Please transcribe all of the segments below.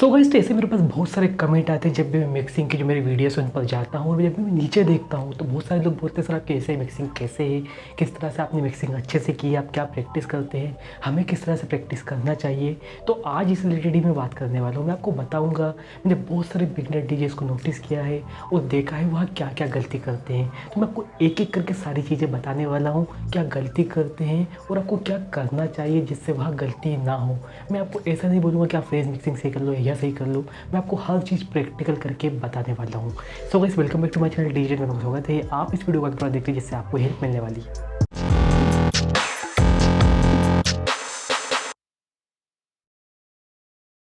So guys, तो ऐसे मेरे पास बहुत सारे कमेंट आते हैं जब भी मैं मिक्सिंग की जो मेरी वीडियोस उन पर जाता हूँ और जब भी मैं नीचे देखता हूँ तो बहुत सारे लोग बोलते हैं सर आप कैसे मिक्सिंग कैसे है, किस तरह से आपने मिक्सिंग अच्छे से की, आप क्या प्रैक्टिस करते हैं, हमें किस तरह से प्रैक्टिस करना चाहिए। तो आज इस रिलेटेड ही मैं बात करने वाला हूँ। मैं आपको बताऊँगा, मैंने बहुत सारे बिगनर डीजेस को नोटिस किया है और देखा है वहाँ क्या क्या गलती करते हैं। तो मैं आपको एक एक करके सारी चीज़ें बताने वाला हूँ, क्या गलती करते हैं और आपको क्या करना चाहिए जिससे वहाँ गलती ना हो। मैं आपको ऐसा नहीं बोलूँगा कि आप फ्रेज मिक्सिंग सही कर लो या सही कर लो, मैं आपको हर चीज़ प्रैक्टिकल करके बताने वाला हूँ। So guys, welcome back to my channel DJ में स्वागत है। आप इस वीडियो को पूरा देखिए जिससे आपको हेल्प मिलने वाली है।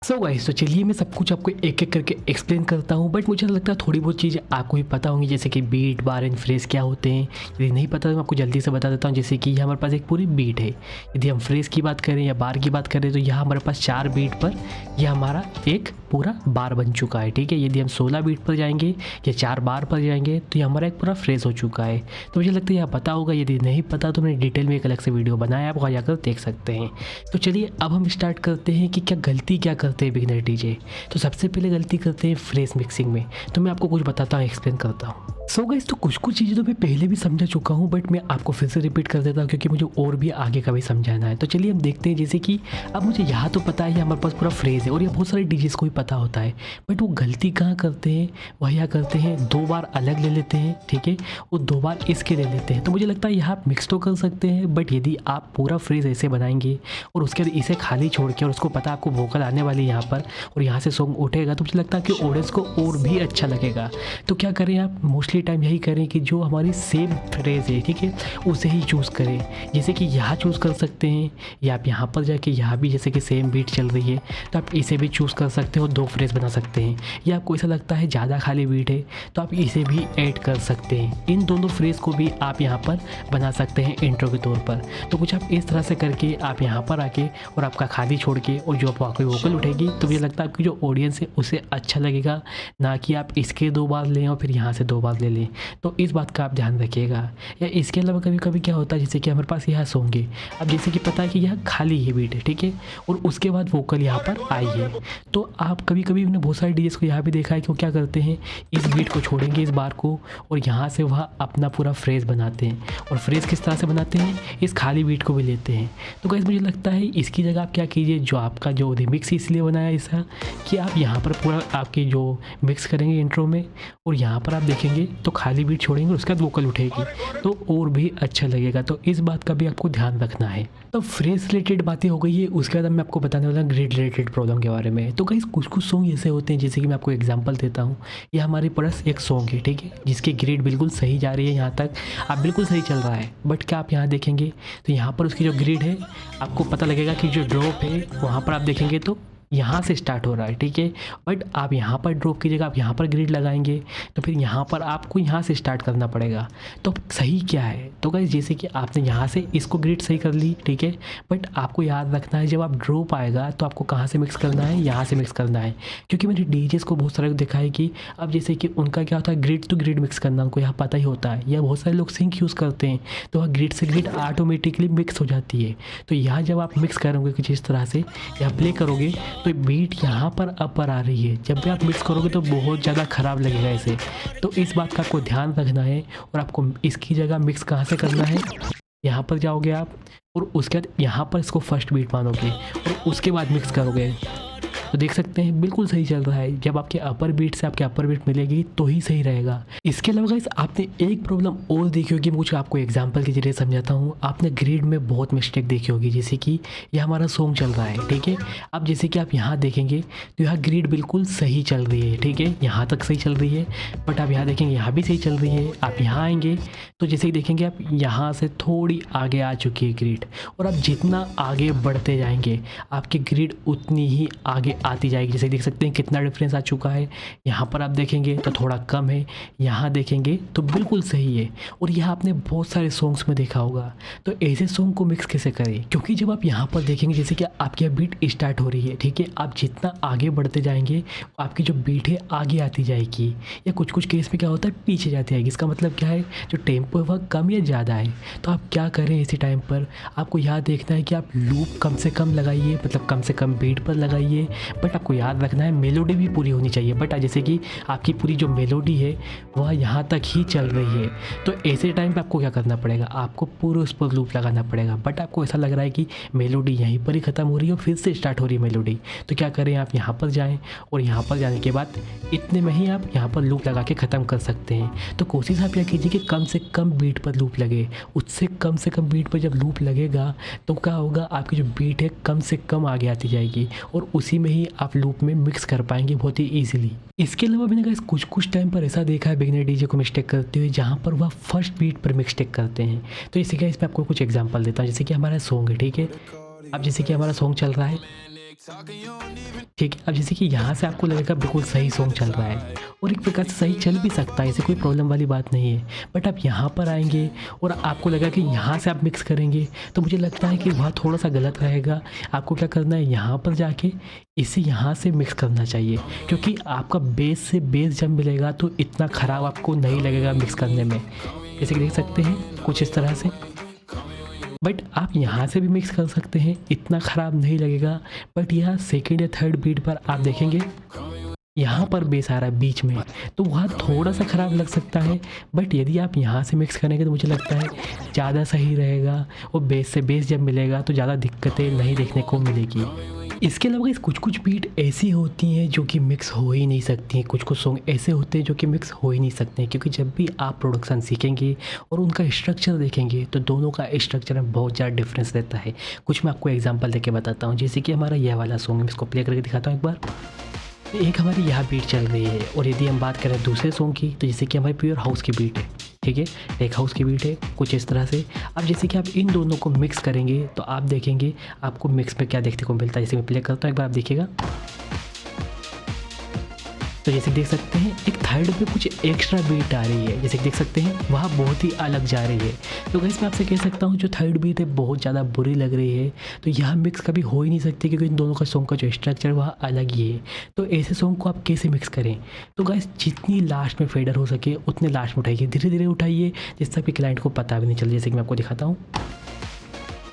सो गाइस, तो चलिए मैं सब कुछ आपको एक एक करके एक्सप्लेन करता हूँ, बट मुझे लगता है थोड़ी बहुत चीज़ें आपको भी पता होंगी, जैसे कि बीट, बार एंड फ्रेज क्या होते हैं। यदि नहीं पता तो मैं आपको जल्दी से बता देता हूँ। जैसे कि हमारे पास एक पूरी बीट है, यदि हम फ्रेज की बात करें या बार की बात करें तो यहाँ हमारे पास 4 बीट पर यह हमारा एक पूरा बार बन चुका है। ठीक है, यदि हम 16 बीट पर जाएंगे या 4 बार पर जाएंगे तो ये हमारा एक पूरा फ्रेज हो चुका है। तो मुझे लगता है यह पता होगा, यदि नहीं पता तो मैंने डिटेल में एक अलग से वीडियो बनाया, आप वहाँ जाकर देख सकते हैं। तो चलिए अब हम स्टार्ट करते हैं कि क्या गलती क्या करते हैं बिगिनर डीजे। तो सबसे पहले गलती करते हैं फ्रेज मिक्सिंग में। तो मैं आपको कुछ बताता हूँ, एक्सप्लेन करता हूँ। सो गाइस, तो कुछ चीज़ें तो मैं पहले भी समझा चुका हूँ, बट मैं आपको फिर से रिपीट कर देता हूँ क्योंकि मुझे और भी आगे का भी समझाना है। तो चलिए हम देखते हैं। जैसे कि अब मुझे यहाँ तो पता है हमारे पास पूरा फ्रेज है और ये बहुत सारे डीजेस को भी पता होता है, बट वो गलती कहाँ करते हैं, वह यहाँ करते हैं 2 बार अलग ले लेते हैं। ठीक है, वो 2 बार इसके ले लेते हैं। तो मुझे लगता है यहाँ आप मिक्स तो कर सकते हैं, बट यदि आप पूरा फ्रेज ऐसे बनाएंगे और उसके बाद इसे खाली छोड़ के और उसको पता आपको वोकल आने वाली है यहाँ पर और यहाँ से सॉन्ग उठेगा, तो मुझे लगता है कि ऑडियंस को और भी अच्छा लगेगा। तो क्या करें, आप मोस्टली टाइम यही करें कि जो हमारी सेम फ्रेज है, ठीक है, उसे ही चूज़ करें। जैसे कि यहाँ चूज़ कर सकते हैं या आप यहाँ पर जाके यहाँ भी जैसे कि सेम बीट चल रही है तो आप इसे भी चूज़ कर सकते हो, 2 फ्रेज बना सकते हैं। या आपको ऐसा लगता है ज़्यादा खाली बीट है तो आप इसे भी ऐड कर सकते हैं। इन दोनों फ्रेज को भी आप यहाँ पर बना सकते हैं इंट्रो के तौर पर। तो कुछ आप इस तरह से करके आप यहाँ पर आके और आपका खाली छोड़ के और जो आपको वोकल उठेगी, तो मुझे लगता है आपकी जो ऑडियंस है उसे अच्छा लगेगा, ना कि आप इसके 2 बार लें और फिर यहाँ से 2 बार ले लें। तो इस बात का आप ध्यान रखिएगा। या इसके अलावा कभी कभी क्या होता है, जैसे कि हमारे पास यह सॉन्ग है, अब जैसे कि पता है कि यह खाली है बीट है, ठीक है, और उसके बाद वोकल यहाँ पर आई है। तो आप कभी कभी मैंने बहुत सारे डीजेस को यहाँ भी देखा है कि वो क्या करते हैं, इस बीट को छोड़ेंगे, इस बार को, और यहाँ से वह अपना पूरा फ्रेज बनाते हैं। और फ्रेज किस तरह से बनाते हैं, इस खाली बीट को भी लेते हैं। तो गाइस मुझे लगता है इसकी जगह आप क्या कीजिए, जो आपका जो रिमिक्स इसलिए बनाया ऐसा कि आप यहाँ पर पूरा आपकी जो मिक्स करेंगे इंट्रो में और यहाँ पर आप देखेंगे तो खाली बीट छोड़ेंगे, उसके बाद वोकल उठेगी तो और भी अच्छा लगेगा। तो इस बात का भी आपको ध्यान रखना है। तो फ्रेज रिलेटेड बातें हो गई है, उसके बाद मैं आपको बताने वाला हूँ ग्रिड रिलेटेड प्रॉब्लम के बारे में। तो गाइस कुछ सॉन्ग ऐसे होते हैं, जैसे कि मैं आपको एग्जांपल देता हूँ। ये हमारे पास एक सॉन्ग है, ठीक है, जिसकी ग्रिड बिल्कुल सही जा रही है, यहाँ तक आप बिल्कुल सही चल रहा है, बट क्या आप यहाँ देखेंगे तो यहाँ पर उसकी जो ग्रिड है आपको पता लगेगा कि जो ड्रॉप है वहाँ पर आप देखेंगे तो यहाँ से स्टार्ट हो रहा है, ठीक है, बट आप यहाँ पर ड्रॉप की जगह आप यहाँ पर ग्रिड लगाएंगे तो फिर यहाँ पर आपको यहाँ से स्टार्ट करना पड़ेगा। तो सही क्या है, तो गाइस जैसे कि आपने यहाँ से इसको ग्रिड सही कर ली, ठीक है, बट आपको याद रखना है जब आप ड्रॉप आएगा तो आपको कहाँ से मिक्स करना है, यहाँ से मिक्स करना है। क्योंकि मैंने डीजेस को बहुत सारे देखा है कि अब जैसे कि उनका क्या होता है, ग्रिड टू ग्रिड मिक्स करना उनको यहाँ पता ही होता है, या बहुत सारे लोग सिंक यूज़ करते हैं तो वह ग्रिड से ग्रिड ऑटोमेटिकली मिक्स हो जाती है। तो यहाँ जब आप मिक्स करोगे कुछ इस तरह से या प्ले करोगे तो बीट यहाँ पर अपर आ रही है, जब भी आप मिक्स करोगे तो बहुत ज़्यादा ख़राब लगेगा इसे। तो इस बात का आपको ध्यान रखना है और आपको इसकी जगह मिक्स कहाँ से करना है, यहाँ पर जाओगे आप और उसके बाद यहाँ पर इसको फर्स्ट बीट मानोगे और उसके बाद मिक्स करोगे। तो देख सकते हैं बिल्कुल सही चल रहा है। जब आपके अपर बीट से आपके अपर बीट मिलेगी तो ही सही रहेगा। इसके अलावा गाइस आपने एक प्रॉब्लम और देखी होगी, मुझे आपको एग्जांपल के जरिए समझाता हूँ। आपने ग्रिड में बहुत मिस्टेक देखी होगी, जैसे कि यह हमारा सॉन्ग चल रहा है, ठीक है, अब जैसे कि आप यहाँ देखेंगे तो यहाँ ग्रिड बिल्कुल सही चल रही है, ठीक है, यहाँ तक सही चल रही है, बट आप यहाँ देखेंगे यहाँ भी सही चल रही है। आप यहाँ आएंगे तो जैसे ही देखेंगे आप यहाँ से थोड़ी आगे आ चुकी है ग्रिड, और आप जितना आगे बढ़ते जाएंगे आपकी ग्रिड उतनी ही आगे आती जाएगी। जैसे देख सकते हैं कितना डिफरेंस आ चुका है। यहाँ पर आप देखेंगे तो थोड़ा कम है, यहाँ देखेंगे तो बिल्कुल सही है। और यह आपने बहुत सारे सॉन्ग्स में देखा होगा। तो ऐसे सॉन्ग को मिक्स कैसे करें, क्योंकि जब आप यहाँ पर देखेंगे जैसे कि आपकी बीट स्टार्ट हो रही है, ठीक है, आप जितना आगे बढ़ते जाएंगे आपकी जो बीट है आगे आती जाएगी, या कुछ केस में क्या होता है पीछे जाती जाएगी। इसका मतलब क्या है, जो टेम्पो है वह कम या ज़्यादा है। तो आप क्या करें, इसी टाइम पर आपको यह देखना है कि आप लूप कम से कम लगाइए, मतलब कम से कम बीट पर लगाइए, बट आपको याद रखना है मेलोडी भी पूरी होनी चाहिए। बट जैसे कि आपकी पूरी जो मेलोडी है वह यहाँ तक ही चल रही है, तो ऐसे टाइम पे आपको क्या करना पड़ेगा, आपको पूरे उस पर लूप लगाना पड़ेगा। बट आपको ऐसा लग रहा है कि मेलोडी यहीं पर ही ख़त्म हो रही है और फिर से स्टार्ट हो रही है मेलोडी, तो क्या करें, आप यहाँ पर जाएँ और यहाँ पर जाने के बाद इतने में ही आप यहाँ पर लूप लगा के ख़त्म कर सकते हैं। तो कोशिश आप यह कीजिए कि कम से कम बीट पर लूप लगे। उससे कम से कम बीट पर जब लूप लगेगा तो क्या होगा, आपकी जो बीट है कम से कम आगे आती जाएगी और उसी में ही आप लूप में मिक्स कर पाएंगे बहुत ही ईजिली। इसके अलावा मैंने गाइस कुछ टाइम पर ऐसा देखा है बिगिनर डीजे को मिस्टेक करते हुए जहाँ पर वह फर्स्ट बीट पर मिस्टेक करते हैं। तो इसी गाइस मैं आपको कुछ एग्जांपल देता हूँ। जैसे कि हमारा सॉन्ग है, ठीक है, अब जैसे कि हमारा सॉन्ग चल रहा है, ठीक है, अब जैसे कि यहाँ से आपको लगेगा बिल्कुल सही सॉन्ग चल रहा है और एक प्रकार से सही चल भी सकता है, ऐसे कोई प्रॉब्लम वाली बात नहीं है। बट आप यहाँ पर आएंगे और आपको लगा कि यहाँ से आप मिक्स करेंगे, तो मुझे लगता है कि वह थोड़ा सा गलत रहेगा। आपको क्या करना है, यहाँ पर जाके इसे यहाँ से मिक्स करना चाहिए, क्योंकि आपका बेस से बेस जब मिलेगा तो इतना ख़राब आपको नहीं लगेगा मिक्स करने में। जैसे कि देख सकते हैं कुछ इस तरह से, बट आप यहाँ से भी मिक्स कर सकते हैं, इतना ख़राब नहीं लगेगा। बट यहाँ सेकेंड या थर्ड बीट पर आप देखेंगे यहाँ पर बेस आ रहा है बीच में, तो वहाँ थोड़ा सा ख़राब लग सकता है। बट यदि आप यहाँ से मिक्स करेंगे तो मुझे लगता है ज़्यादा सही रहेगा और बेस से बेस जब मिलेगा तो ज़्यादा दिक्कतें नहीं देखने को मिलेगी। इसके अलावा इस कुछ बीट ऐसी होती हैं जो कि मिक्स हो ही नहीं सकती हैं, कुछ सॉन्ग ऐसे होते हैं जो कि मिक्स हो ही नहीं सकते हैं, क्योंकि जब भी आप प्रोडक्शन सीखेंगे और उनका स्ट्रक्चर देखेंगे तो दोनों का स्ट्रक्चर में बहुत ज़्यादा डिफरेंस रहता है। कुछ मैं आपको एग्जांपल देके बताता हूँ। जैसे कि हमारा यह वाला सॉन्ग, मैं इसको प्ले करके दिखाता हूँ एक बार। तो एक हमारी यह बीट चल रही है और यदि हम बात करें दूसरे सॉन्ग की, तो जैसे कि हमारी प्योर हाउस की बीट है, ठीक है, एक हाउस की बीट है कुछ इस तरह से। अब जैसे कि आप इन दोनों को मिक्स करेंगे तो आप देखेंगे आपको मिक्स में क्या देखने को मिलता है। जैसे मैं प्ले करता हूँ एक बार, आप देखिएगा, तो जैसे देख सकते हैं एक थर्ड पे कुछ एक्स्ट्रा बीट आ रही है, जैसे देख सकते हैं वह बहुत ही अलग जा रही है। तो गाइस मैं आपसे कह सकता हूँ जो थर्ड बीट है बहुत ज़्यादा बुरी लग रही है, तो यह मिक्स कभी हो ही नहीं सकती, क्योंकि इन दोनों का सॉन्ग का जो स्ट्रक्चर वह अलग ही है। तो ऐसे सॉन्ग को आप कैसे मिक्स करें, तो गाइस जितनी लास्ट में फेडर हो सके उतने लास्ट में उठाइए, धीरे धीरे उठाइए, जिससे आपके क्लाइंट को पता भी नहीं चले। जैसे कि मैं आपको दिखाता हूँ,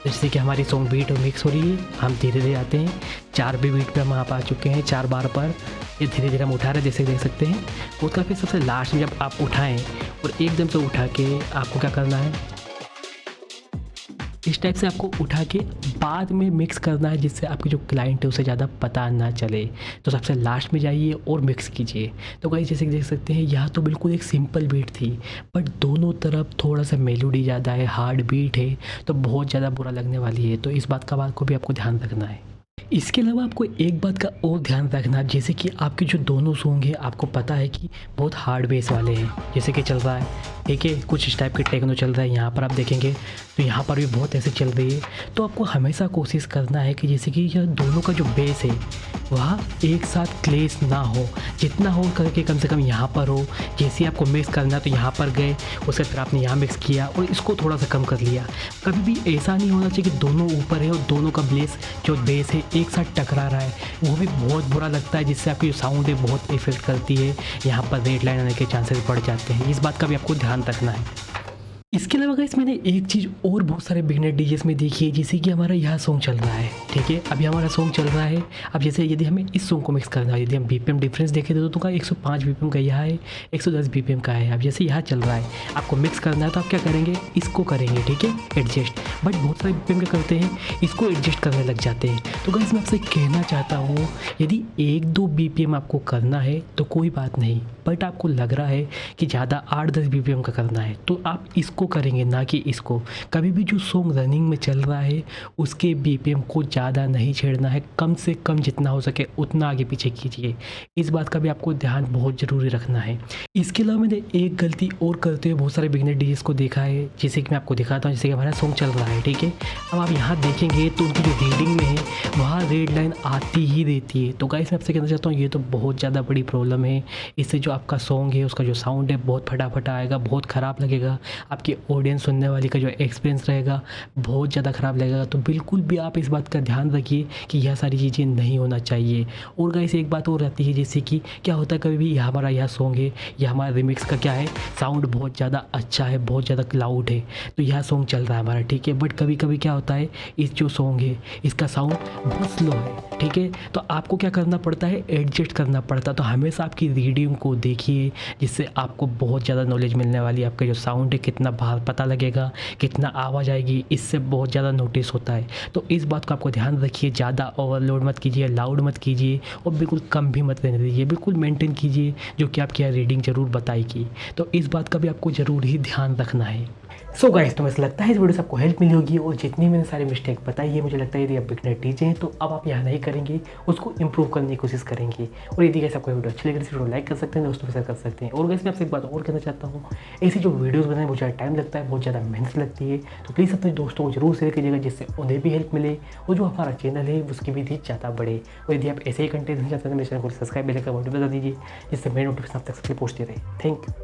जैसे कि हमारी सॉन्ग बीट और मिक्स हो रही है, हम धीरे धीरे आते हैं, 4 बीट पे हम आप आ चुके हैं, 4 बार पर ये धीरे धीरे हम उठा रहे हैं, जैसे देख सकते हैं। उसका फिर सबसे लास्ट में जब आप उठाएं और एकदम से उठा के आपको क्या करना है, इस टाइप से आपको उठा के बाद में मिक्स करना है, जिससे आपकी जो क्लाइंट है उसे ज़्यादा पता ना चले। तो सबसे लास्ट में जाइए और मिक्स कीजिए। तो गाइस जैसे देख सकते हैं यहाँ तो बिल्कुल एक सिंपल बीट थी, बट दोनों तरफ थोड़ा सा मेलोडी ज़्यादा है, हार्ड बीट है, तो बहुत ज़्यादा बुरा लगने वाली है। तो इस बात को भी आपको ध्यान रखना है। इसके अलावा आपको एक बात का और ध्यान रखना, जैसे कि आपके जो दोनों सॉन्ग हैं आपको पता है कि बहुत हार्ड बेस वाले हैं, जैसे कि चल रहा है, ठीक है, कुछ इस टाइप के टेक्नो चल रहा है। यहाँ पर आप देखेंगे तो यहाँ पर भी बहुत ऐसे चल रही है। तो आपको हमेशा कोशिश करना है कि जैसे कि यह दोनों का जो बेस है वह एक साथ क्लेश ना हो, जितना हो करके कम से कम यहाँ पर हो। जैसे आपको मिक्स करना तो यहाँ पर गए, उसके फिर आपने यहाँ मिक्स किया और इसको थोड़ा सा कम कर लिया। कभी भी ऐसा नहीं होना चाहिए कि दोनों ऊपर है और दोनों का जो बेस है एक साथ टकरा रहा है, वो भी बहुत बुरा लगता है, जिससे आपकी जो साउंड है बहुत इफेक्ट करती है, यहाँ पर रेड लाइन आने के चांसेस बढ़ जाते हैं। इस बात का भी आपको ध्यान रखना है। इसके अलावा गाइस मैंने एक चीज़ और बहुत सारे बिगिनर डीजेस में देखी है, जैसे कि हमारा यह सॉन्ग चल रहा है, ठीक है, अभी हमारा सॉन्ग चल रहा है। अब जैसे यदि हमें इस सॉन्ग को मिक्स करना है, यदि हम बीपीएम डिफरेंस देखें तो का 105 बीपीएम का यह है, 110 बीपीएम का है। अब जैसे यह चल रहा है, आपको मिक्स करना है तो आप क्या करेंगे, इसको करेंगे, ठीक है, एडजस्ट। बट बहुत सारे बीपीएम क्या करते हैं, इसको एडजस्ट करने लग जाते हैं। तो गाइस मैं आपसे कहना चाहता हूँ, यदि 1-2 बीपीएम आपको करना है तो कोई बात नहीं, बट आपको लग रहा है कि ज़्यादा 8-10 बीपीएम का करना है तो आप इसको करेंगे, ना कि इसको। कभी भी जो सॉन्ग रनिंग में चल रहा है उसके बीपीएम को ज़्यादा नहीं छेड़ना है, कम से कम जितना हो सके उतना आगे पीछे कीजिए। इस बात का भी आपको ध्यान बहुत ज़रूरी रखना है। इसके अलावा मैंने एक गलती और करते हुए बहुत सारे बिगिनर डीजेस को देखा है, जैसे कि मैं आपको दिखाता हूँ। जैसे कि हमारा सॉन्ग चल रहा है, ठीक है, अब आप यहाँ देखेंगे तो उनकी जो रीडिंग में है वहाँ रेड लाइन आती ही रहती है। तो गाइस मैं आपसे कहना चाहता हूँ ये तो बहुत ज़्यादा बड़ी प्रॉब्लम है, इससे जो आपका सॉन्ग है उसका जो साउंड है बहुत फटाफट आएगा, बहुत ख़राब लगेगा, आपकी ऑडियंस सुनने वाली का जो एक्सपीरियंस रहेगा बहुत ज़्यादा ख़राब लगेगा। तो बिल्कुल भी आप इस बात का ध्यान रखिए कि यह सारी चीज़ें नहीं होना चाहिए। और गाइस एक बात और रहती है, जैसे कि क्या होता है कभी भी हमारा यह सॉन्ग है या हमारा रिमिक्स का क्या है, साउंड बहुत ज़्यादा अच्छा है, बहुत ज़्यादा क्लाउड है, तो यह सॉन्ग चल रहा है हमारा, ठीक है। बट कभी कभी क्या होता है, इस जो सॉन्ग है इसका साउंड बहुत स्लो है, ठीक है। तो आपको क्या करना पड़ता है, एडजस्ट करना पड़ता है। तो हमेशा आपकी रीडिंग को देखिए, जिससे आपको बहुत ज़्यादा नॉलेज मिलने वाली है। आपका जो साउंड है कितना बाहर पता लगेगा, कितना आवाज़ आएगी, इससे बहुत ज़्यादा नोटिस होता है। तो इस बात को आपको ध्यान रखिए, ज़्यादा ओवरलोड मत कीजिए, लाउड मत कीजिए और बिल्कुल कम भी मत रहने दीजिए, बिल्कुल मेंटेन कीजिए जो कि आपकी रीडिंग ज़रूर बताएगी। तो इस बात का भी आपको ज़रूर ही ध्यान रखना है। सो गाइस, तो मुझे लगता है इस वीडियो से आपको हेल्प मिली होगी और जितनी मैंने सारी मिस्टेक बताई है, मुझे लगता है यदि आप बिगनर टीचर हैं तो अब आप यहाँ नहीं करेंगे, उसको इंप्रूव करने की कोशिश करेंगे। और यदि गाइस आपको वीडियो अच्छी लगे तो वीडियो लाइक कर सकते हैं, दोस्तों के साथ कर सकते हैं। और गाइस मैं आपसे एक बात और कहना चाहता हूँ, ऐसी जो वीडियोज़ बनाने में बहुत ज़्यादा टाइम लगता है, बहुत ज़्यादा मेहनत लगती है, तो प्लीज़ अपने दोस्तों को जरूर शेयर कीजिएगा, जिससे उन्हें भी हेल्प मिले और जो हमारा चैनल है उसकी भी रीच ज़्यादा बढ़े। और यदि आप ऐसे ही कंटेंट नहीं चाहते हैं, मेरे चैनल को सब्सक्राइब कर बटन बता दीजिए, जिससे मेरे नोटिफिकेशन आप तक सबसे पहुँचते रहे। Thank you.